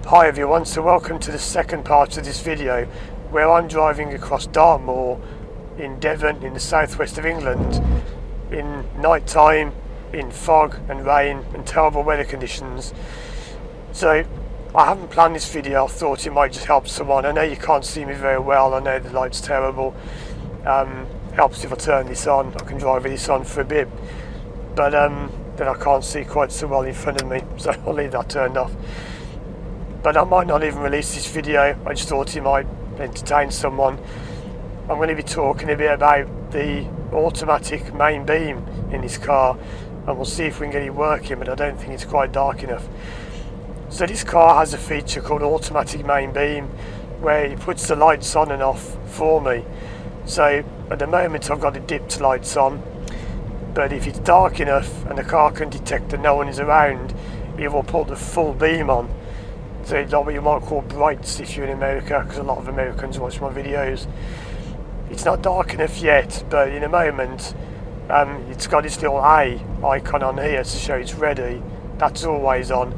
Hi everyone, so welcome to the second part of this video where I'm driving across Dartmoor in Devon in the southwest of England in night time, in fog and rain and terrible weather conditions. So I haven't planned this video. I thought it might just help someone. I know you can't see me very well, I know the light's terrible. Helps if I turn this on. I can drive this on for a bit, but then I can't see quite so well in front of me, so I'll leave that turned off. But I might not even release this video. I just thought it might entertain someone. I'm going to be talking a bit about the automatic main beam in this car, and we'll see if we can get it working, but I don't think it's quite dark enough. So this car has a feature called automatic main beam where it puts the lights on and off for me. So at the moment I've got the dipped lights on, but if it's dark enough and the car can detect that no one is around, it will put the full beam on. So it's like what you might call brights if you're in America, because a lot of Americans watch my videos. It's not dark enough yet, but in a moment it's got this little A icon on here to show it's ready. That's always on.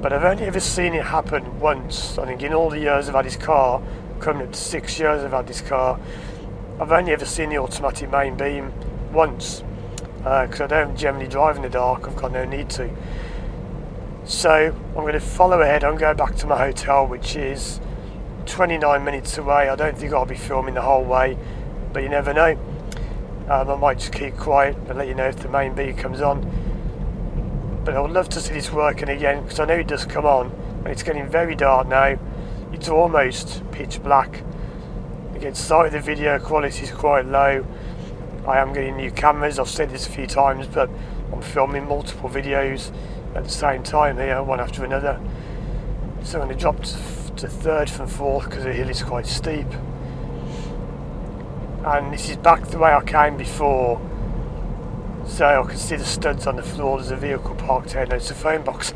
But I've only ever seen it happen once. I think in all the years I've had this car, coming up to 6 years I've had this car, I've only ever seen the automatic main beam once, because I don't generally drive in the dark. I've got no need to. So I'm going to follow ahead and go back to my hotel, which is 29 minutes away. I don't think I'll be filming the whole way, but you never know. I might just keep quiet and let you know if the main beam comes on. But I would love to see this working again, because I know it does come on, and it's getting very dark now. It's almost pitch black. Again, sorry the video quality is quite low. I am getting new cameras. I've said this a few times, but I'm filming multiple videos at the same time here, one after another. So I'm going to drop to third from fourth because the hill is quite steep. And this is back the way I came before, so I can see the studs on the floor. There's a vehicle parked here. No, it's a phone box.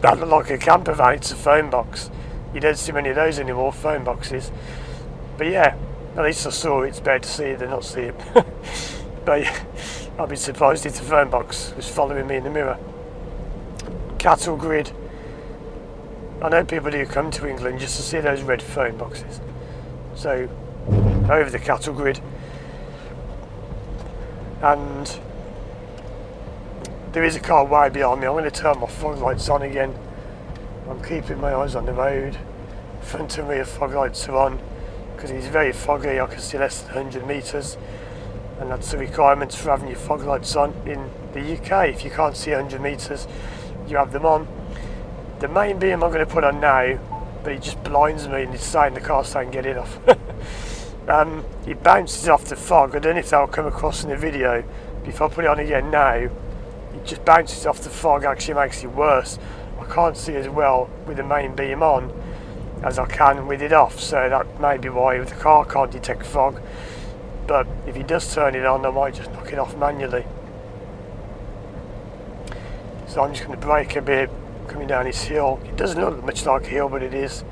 That looked like a camper van. It's a phone box. You don't see many of those anymore, phone boxes. But yeah, at least I saw it. It's better to see it than not see it. But yeah, I'd be surprised if the phone box was following me in the mirror. Cattle grid. I know people do come to England just to see those red phone boxes. So over the cattle grid, and there is a car way behind me. I'm going to turn my fog lights on again. I'm keeping my eyes on the road. Front and rear fog lights are on because it's very foggy. I can see less than 100 metres, and that's the requirements for having your fog lights on in the UK. If you can't see 100 metres, you have them on. The main beam I'm going to put on now, but it just blinds me, and it's saying, the car's saying get it off. It bounces off the fog. I don't know if that'll come across in the video, but if I put it on again now, it just bounces off the fog. Actually makes it worse. I can't see as well with the main beam on as I can with it off, so that may be why the car can't detect fog. But if it does turn it on, I might just knock it off manually. So I'm just going to brake a bit coming down this hill. It doesn't look much like a hill, but it is.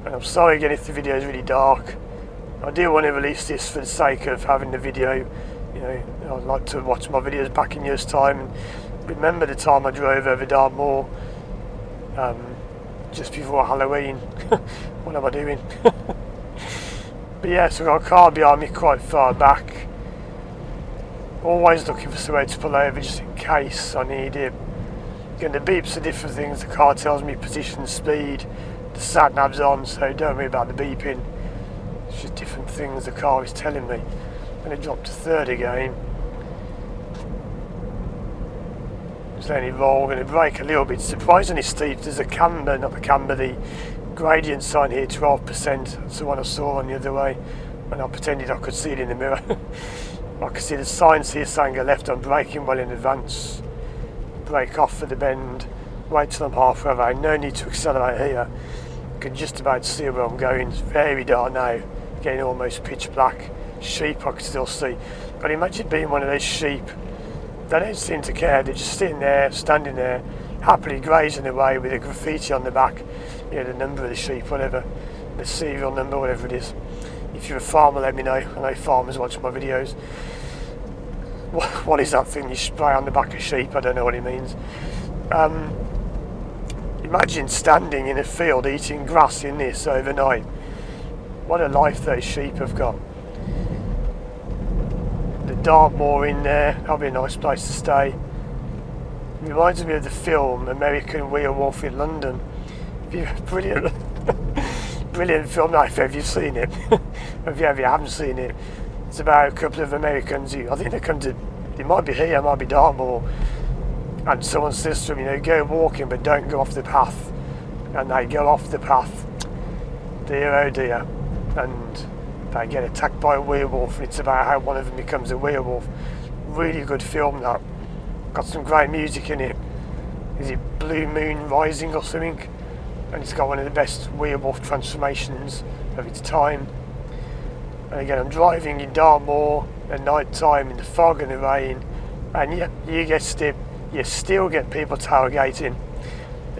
And I'm sorry again if the video is really dark. I do want to release this for the sake of having the video. You know, I'd like to watch my videos back in years' time and remember the time I drove over Dartmoor just before Halloween. What am I doing? But yeah, so I've got a car behind me quite far back. Always looking for somewhere to pull over just in case I need it. Again, the beeps are different things. The car tells me position, speed. The sat nav's on, so don't worry about the beeping. It's just different things the car is telling me. I'm going to drop to third again. Just letting it roll. I'm going to brake a little bit. Surprisingly steep. There's a camber, not the camber, the gradient sign here, 12%. That's the one I saw on the other way when I pretended I could see it in the mirror. I can see the signs here saying go left. I'm braking well in advance. Brake off for the bend. Wait till I'm halfway around. No need to accelerate here. I can just about see where I'm going. It's very dark now. Getting almost pitch black. Sheep I can still see. But imagine being one of those sheep. They don't seem to care. They're just sitting there, standing there, happily grazing away with a graffiti on the back. You know, the number of the sheep, whatever. The serial number, whatever it is. If you're a farmer, let me know. I know farmers watch my videos. What is that thing you spray on the back of sheep? I don't know what it means. Imagine standing in a field eating grass in this overnight. What a life those sheep have got. The Dartmoor in there, that'll be a nice place to stay. Reminds me of the film American Werewolf in London. Brilliant, brilliant film. If you've seen it, if you haven't seen it, it's about a couple of Americans who, I think they might be here, might be Dartmoor, and someone says to them, go walking but don't go off the path, and they go off the path, dear oh dear, and they get attacked by a werewolf, and it's about how one of them becomes a werewolf. Really good film that. Got some great music in it. Is it Blue Moon Rising or something? And it's got one of the best werewolf transformations of its time. And again, I'm driving in Dartmoor at night time in the fog and the rain, and yeah, you guessed it, you still get people tailgating.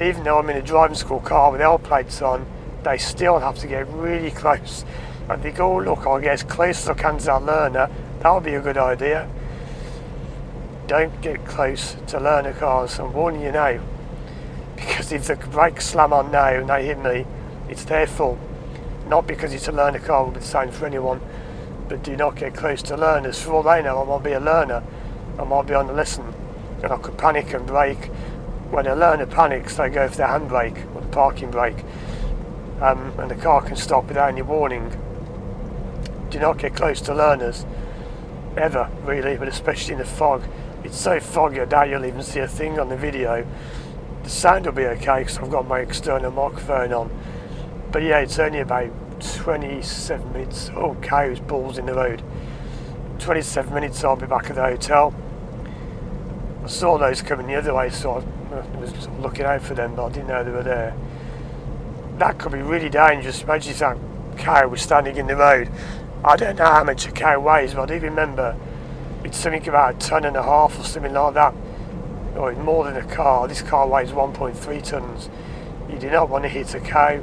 Even though I'm in a driving school car with L plates on, they still have to get really close. And they go, look, I'll get as close as I can to that learner. That'll be a good idea. Don't get close to learner cars, I'm warning you now. Because if the brakes slam on now and they hit me, it's their fault. Not because it's a learner car, will be the same for anyone. But do not get close to learners. For all they know, I might be a learner. I might be on the lesson. And I could panic and brake. When a learner panics, they go for the handbrake or the parking brake. And the car can stop without any warning. Do not get close to learners. Ever, really, but especially in the fog. It's so foggy, I doubt you'll even see a thing on the video. The sound will be okay because I've got my external microphone on. But yeah, it's only about 27 minutes. Oh, cows, balls in the road. 27 minutes, I'll be back at the hotel. I saw those coming the other way, so I was sort of looking out for them, but I didn't know they were there. That could be really dangerous. Imagine if that cow was standing in the road. I don't know how much a cow weighs, but I do remember it's something about 1.5 tons or something like that. Or more than a car. This car weighs 1.3 tons. You do not want to hit a cow.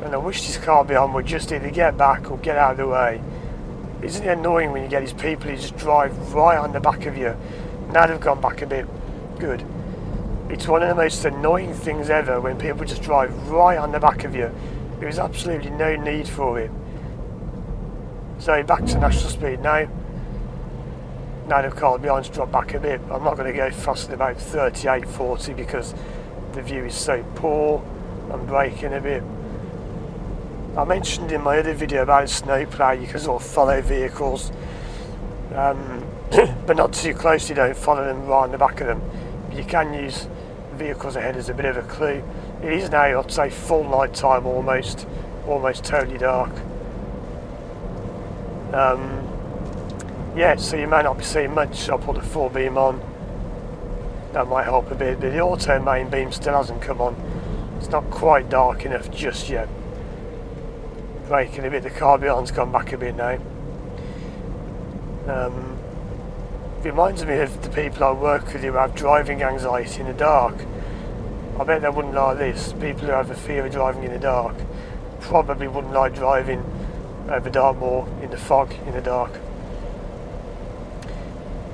And I wish this car behind would just either get back or get out of the way. Isn't it annoying when you get these people who just drive right on the back of you? Now they've gone back a bit. Good. It's one of the most annoying things ever when people just drive right on the back of you. There is absolutely no need for it. So back to national speed now. Now the car behind's dropped back a bit. I'm not going to go faster than about 38, 40 because the view is so poor. I'm braking a bit. I mentioned in my other video about a snowplow, you can sort of follow vehicles, but not too close, you don't follow them right on the back of them. You can use vehicles ahead as a bit of a clue. It is now, I'd say, full night time almost totally dark. Yeah, so you may not be seeing much. I'll put the 4 beam on, that might help a bit, but the auto main beam still hasn't come on. It's not quite dark enough just yet. Braking a bit, the car behind's gone back a bit now. Reminds me of the people I work with who have driving anxiety in the dark. I bet they wouldn't like this. People who have a fear of driving in the dark probably wouldn't like driving over Dartmoor in the fog in the dark.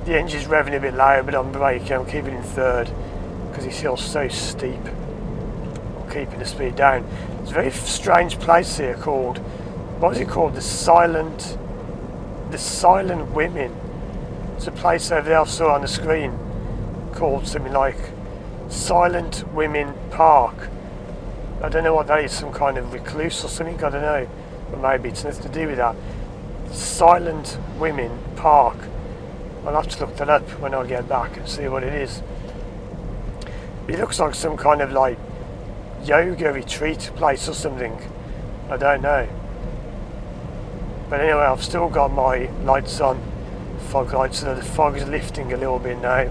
The engine's revving a bit lower, but I'm braking, I'm keeping it in third because it feels so steep. I'm keeping the speed down. It's a very strange place here called, what was it called? The Silent Women. It's a place over there I saw on the screen called something like Silent Women Park. I don't know what that is, some kind of recluse or something, I don't know. But maybe it's nothing to do with that. Silent Women Park. I'll have to look that up when I get back and see what it is. It looks like some kind of like yoga retreat place or something. I don't know. But anyway, I've still got my lights on, fog lights, so the fog is lifting a little bit now.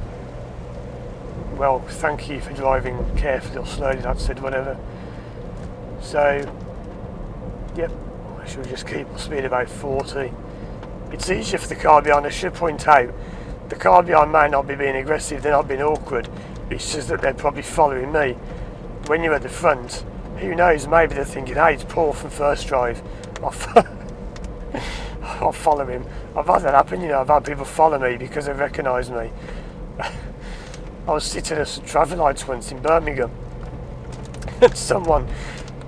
Well, thank you for driving carefully or slowly, that said, whatever. So, yep, I should just keep my speed about 40. It's easier for the car behind. I should point out, the car behind may not be being aggressive, they're not being awkward, it's just that they're probably following me. When you're at the front, who knows, maybe they're thinking, hey, it's Paul from First Drive, I'll follow him. I've had that happen, I've had people follow me because they recognise me. I was sitting at some traffic lights once in Birmingham, someone,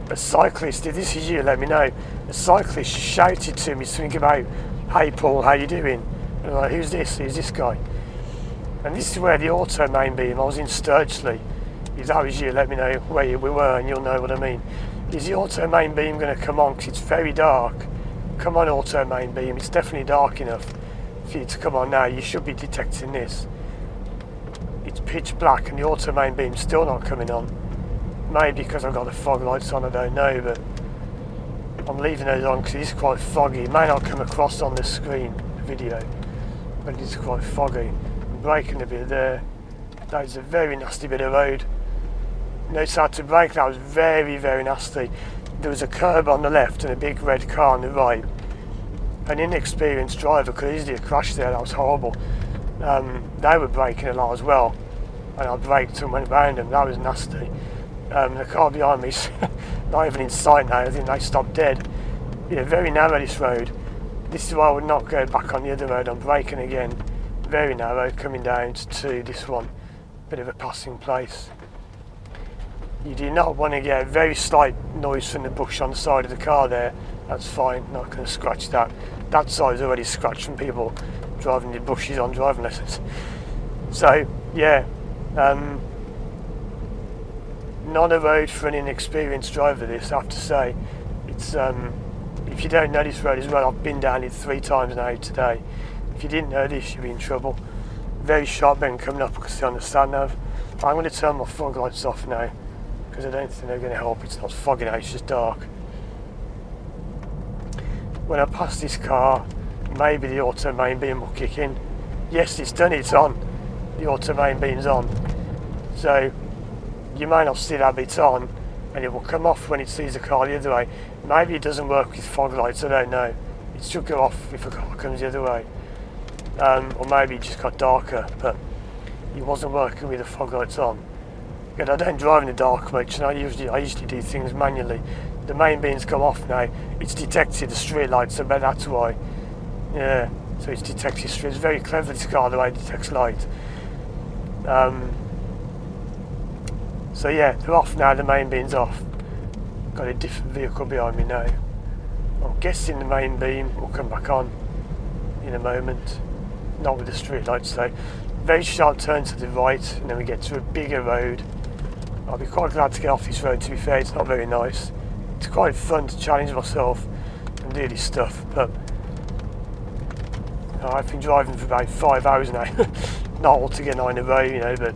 a cyclist, if this is you, let me know. A cyclist shouted to me something about, "Hey Paul, how you doing?" And I'm like, who's this guy? And this is where the auto main beam, I was in Sturgely. If that was you, let me know where we were and you'll know what I mean. Is the auto main beam going to come on? Because it's very dark. Come on, auto main beam, it's definitely dark enough for you to come on now. You should be detecting this. It's pitch black and the auto main beam's still not coming on. Maybe because I've got the fog lights on, I don't know, but I'm leaving those on because it's quite foggy. It may not come across on the screen, the video, but it's quite foggy. I'm braking a bit there. That is a very nasty bit of road. Notice how to brake, that was very, very nasty. There was a curb on the left and a big red car on the right. An inexperienced driver could easily have crashed there, that was horrible. They were braking a lot as well, and I braked and went round them, that was nasty. The car behind me's not even in sight now, I think they stopped dead. Yeah, very narrow this road. This is why I would not go back on the other road, I'm braking again. Very narrow, coming down to this one. Bit of a passing place. You do not want to get a very slight noise from the bush on the side of the car there. That's fine, not going to scratch that. That side's already scratched from people driving the bushes on driving lessons. So, yeah, not a road for an inexperienced driver this, I have to say. It's if you don't know this road as well, I've been down it 3 times now today. If you didn't know this, you'd be in trouble. Very sharp bend coming up, I can see on the stand nav. I'm going to turn my fog lights off now, because I don't think they're going to help. It's not foggy now, it's just dark. When I pass this car, maybe the auto main beam will kick in. Yes, it's done, it's on. The auto main beam's on. So, you may not see that bit on, and it will come off when it sees the car the other way. Maybe it doesn't work with fog lights, I don't know. It should go off if a car comes the other way. Or maybe it just got darker, but it wasn't working with the fog lights on. Again, I don't drive in the dark much, and I usually do things manually. The main beam's come off now. It's detected the street lights, I bet that's why. Yeah, so it's detected street. It's very clever, this car, the way it detects light. So yeah, they're off now, the main beam's off. Got a different vehicle behind me now. I'm guessing the main beam will come back on in a moment. Not with the street lights though. Very sharp turn to the right, and then we get to a bigger road. I'll be quite glad to get off this road, to be fair, it's not very nice. It's quite fun to challenge myself and do this stuff, but I've been driving for about 5 hours now. Not altogether 9 in a row, you know, but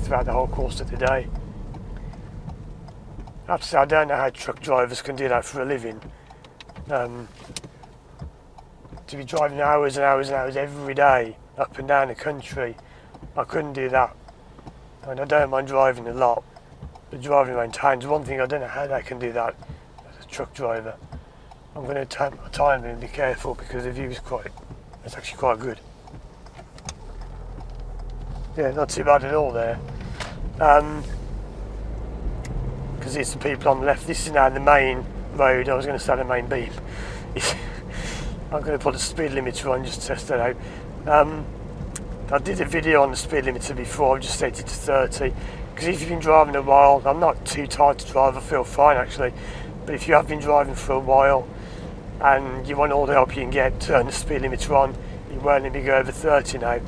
throughout the whole course of the day. I have to say, I don't know how truck drivers can do that for a living. To be driving hours and hours and hours every day up and down the country, I couldn't do that. And I don't mind driving a lot, but driving around towns, one thing I don't know how they can do that as a truck driver. I'm going to take my time and be careful because the view is it's actually quite good. Yeah, not too bad at all there. Because there's some people on the left. This is now the main road. I was going to say the main beam. I'm going to put the speed limiter on just to test that out. I did a video on the speed limiter before. I've just set it to 30. Because if you've been driving a while, I'm not too tired to drive. I feel fine actually. But if you have been driving for a while and you want all the help you can get, turn the speed limiter on. You won't let me go over 30 now,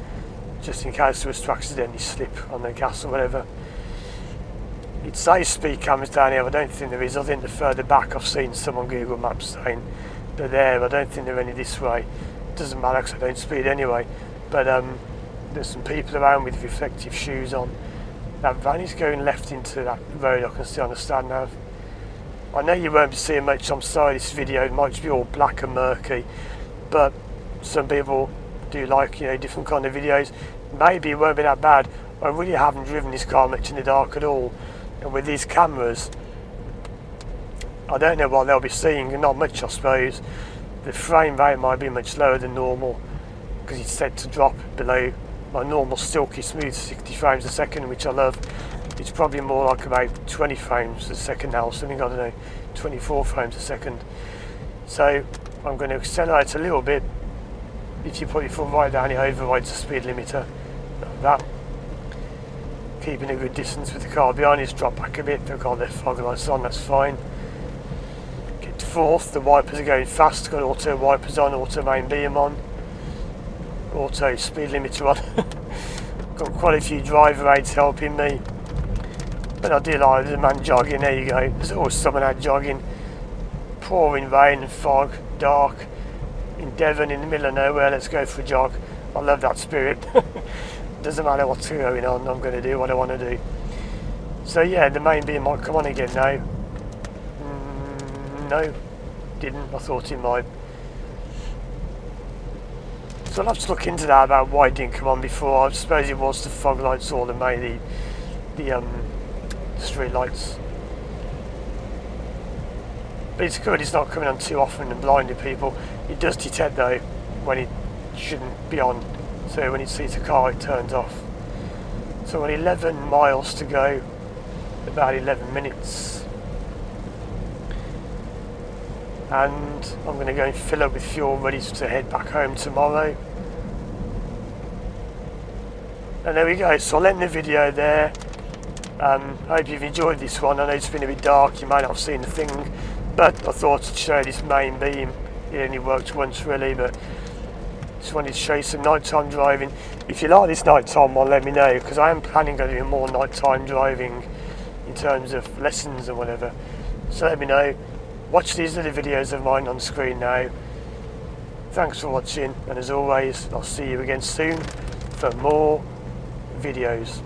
just in case there was to accidentally slip on the gas or whatever. It says speed cameras down here, I don't think there is. I think the further back I've seen some on Google Maps saying they're there. I don't think there are any this way. It doesn't matter because I don't speed anyway. But there's some people around with reflective shoes on. That van is going left into that road I can see on the stand nav. I know you won't be seeing much on the side of this video, it might be all black and murky, but some people do like, you know, different kind of videos. Maybe it won't be that bad. I really haven't driven this car much in the dark at all, and with these cameras I don't know what they'll be seeing, not much I suppose. The frame rate might be much lower than normal because it's set to drop below my normal silky smooth 60 frames a second, which I love. It's probably more like about 20 frames a second now, something, I don't know, 24 frames a second. So I'm going to accelerate a little bit. If you put your foot right down, it overrides the speed limiter like that. keeping a good distance with the car behind us. Drop back a bit, they've got their fog lights on, that's fine. Get to fourth, the wipers are going fast, got auto wipers on, auto main beam on, auto speed limiter on. Got quite a few driver aids helping me. But I do like the man jogging, there you go. There's always someone out jogging. Pouring rain and fog, dark, in Devon, in the middle of nowhere, let's go for a jog. I love that spirit. Doesn't matter what's going on, I'm going to do what I want to do. So yeah, the main beam might come on again now. No, didn't. I thought it might. So I'll have to look into that about why it didn't come on before. I suppose it was the fog lights or the street lights. But it's good, it's not coming on too often and blinding people. It does detect though when it shouldn't be on. So when it sees a car it turns off. So we're 11 miles to go, about 11 minutes. And I'm going to go and fill up with fuel ready to head back home tomorrow. And there we go, so I'll end the video there. I hope you've enjoyed this one. I know it's been a bit dark, you might not have seen the thing, but I thought I'd show this main beam. It only worked once really, but just wanted to show you some nighttime driving. If you like this nighttime one, let me know, because I am planning on doing more nighttime driving in terms of lessons and whatever. So let me know. Watch these other videos of mine on screen now. Thanks for watching, and as always, I'll see you again soon for more videos.